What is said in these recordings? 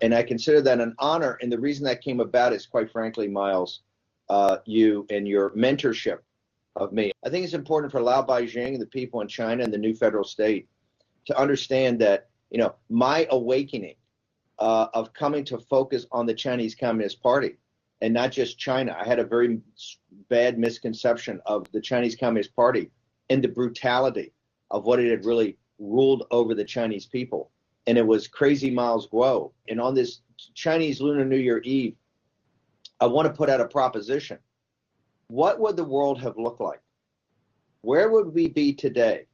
And I consider that an honor. And the reason that came about is, quite frankly, Miles, you and your mentorship of me. I think it's important for Lao Beijing and the people in China and the new federal state to understand that, you know, my awakening of coming to focus on the Chinese Communist Party and not just China. I had a very bad misconception of the Chinese Communist Party and the brutality of what it had really ruled over the Chinese people. And it was crazy Miles Guo. And on this Chinese Lunar New Year Eve, I want to put out a proposition. What would the world have looked like? Where would we be today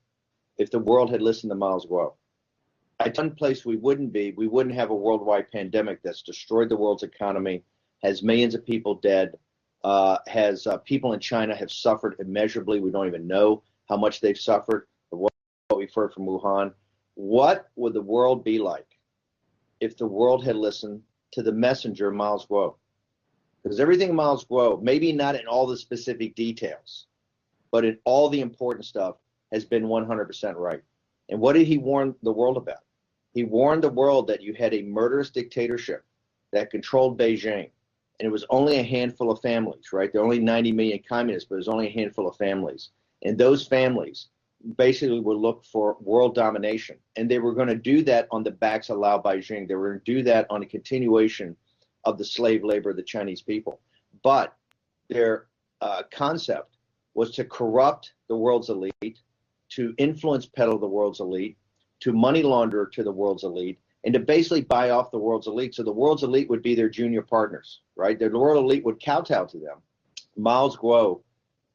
if the world had listened to Miles Guo? At one place we wouldn't be. We wouldn't have a worldwide pandemic that's destroyed the world's economy, has millions of people dead, has people in China have suffered immeasurably. We don't even know how much they've suffered, what we've heard from Wuhan. What would the world be like if the world had listened to the messenger, Miles Guo? Because everything Miles Guo, maybe not in all the specific details, but in all the important stuff, has been 100% right. And what did he warn the world about? He warned the world that you had a murderous dictatorship that controlled Beijing. And it was only a handful of families, right? There are only 90 million communists, but there's only a handful of families. And those families basically would look for world domination. And they were going to do that on the backs of Lao Beijing. They were going to do that on a continuation of the slave labor of the Chinese people. But their concept was to corrupt the world's elite, to influence peddle the world's elite, to money launder to the world's elite, and to basically buy off the world's elite. So the world's elite would be their junior partners, right? The world elite would kowtow to them. Miles Guo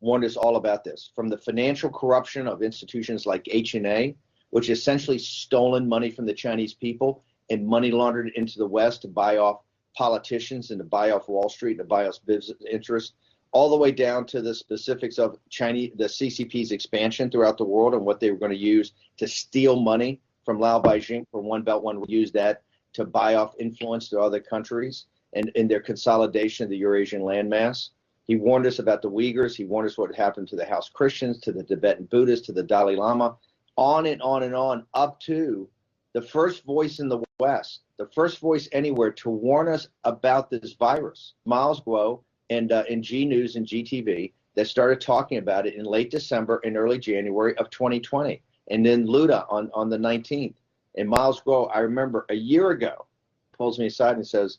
warned us all about this, from the financial corruption of institutions like H&A, which essentially stolen money from the Chinese people and money laundered it into the West to buy off politicians and to buy off Wall Street and to buy off business interests, all the way down to the specifics of the CCP's expansion throughout the world and what they were going to use to steal money from Lao Beijing for One Belt, One Road. Use that to buy off influence to other countries and in their consolidation of the Eurasian landmass. He warned us about the Uyghurs. He warned us what happened to the House Christians, to the Tibetan Buddhists, to the Dalai Lama, on and on and on, up to the first voice in the West, the first voice anywhere to warn us about this virus, Miles Guo, and in G News and GTV, that started talking about it in late December and early January of 2020. And then Luda on the 19th. And Miles Guo, I remember a year ago, pulls me aside and says,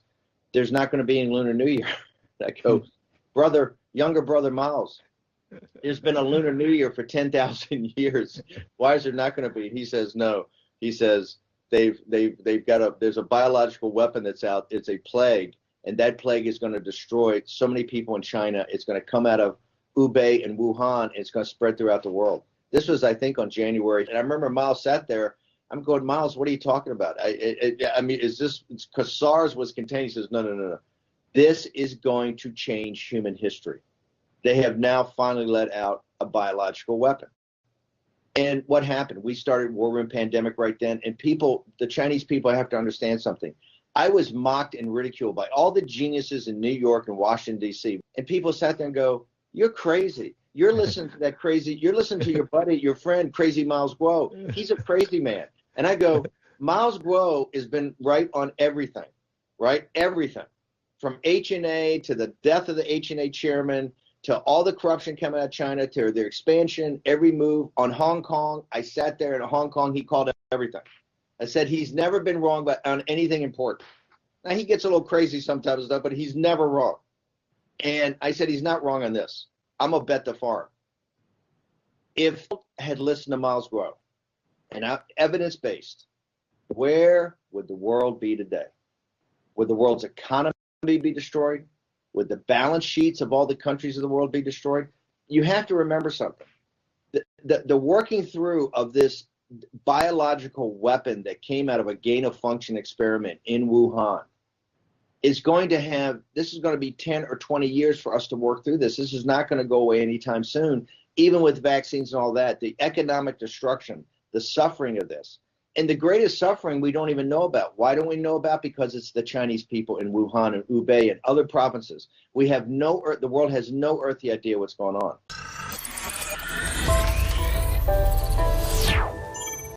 there's not going to be any Lunar New Year. I go, brother, younger brother Miles, there's been a Lunar New Year for 10,000 years. Why is there not going to be? He says, no. He says, they've got there's a biological weapon that's out. It's a plague. And that plague is going to destroy so many people in China. It's going to come out of Hubei and Wuhan. And it's going to spread throughout the world. This was, I think, on January. And I remember Miles sat there. I'm going, Miles, what are you talking about? I mean, is this because SARS was contained? He says, no. This is going to change human history. They have now finally let out a biological weapon. And what happened? We started war room pandemic right then. And people, the Chinese people, have to understand something. I was mocked and ridiculed by all the geniuses in New York and Washington, D.C. And people sat there and go, you're crazy. You're listening to that crazy. You're listening to your buddy, your friend, crazy Miles Guo. He's a crazy man. And I go, Miles Guo has been right on everything, right? Everything. From H&A to the death of the H&A chairman to all the corruption coming out of China to their expansion, every move on Hong Kong. I sat there in Hong Kong. He called it everything. I said, he's never been wrong on anything important. Now, he gets a little crazy sometimes, but he's never wrong. And I said, he's not wrong on this. I'm going to bet the farm. If I had listened to Miles Guo and evidence-based, where would the world be today? Would the world's economy be destroyed? Would the balance sheets of all the countries of the world be destroyed? You have to remember something. The working through of this biological weapon that came out of a gain-of-function experiment in Wuhan is going to have, this is going to be 10 or 20 years for us to work through this. This is not going to go away anytime soon, even with vaccines and all that. The economic destruction, the suffering of this. And the greatest suffering we don't even know about. Why don't we know about? Because it's the Chinese people in Wuhan and Hubei and other provinces. We have the world has no earthly idea what's going on.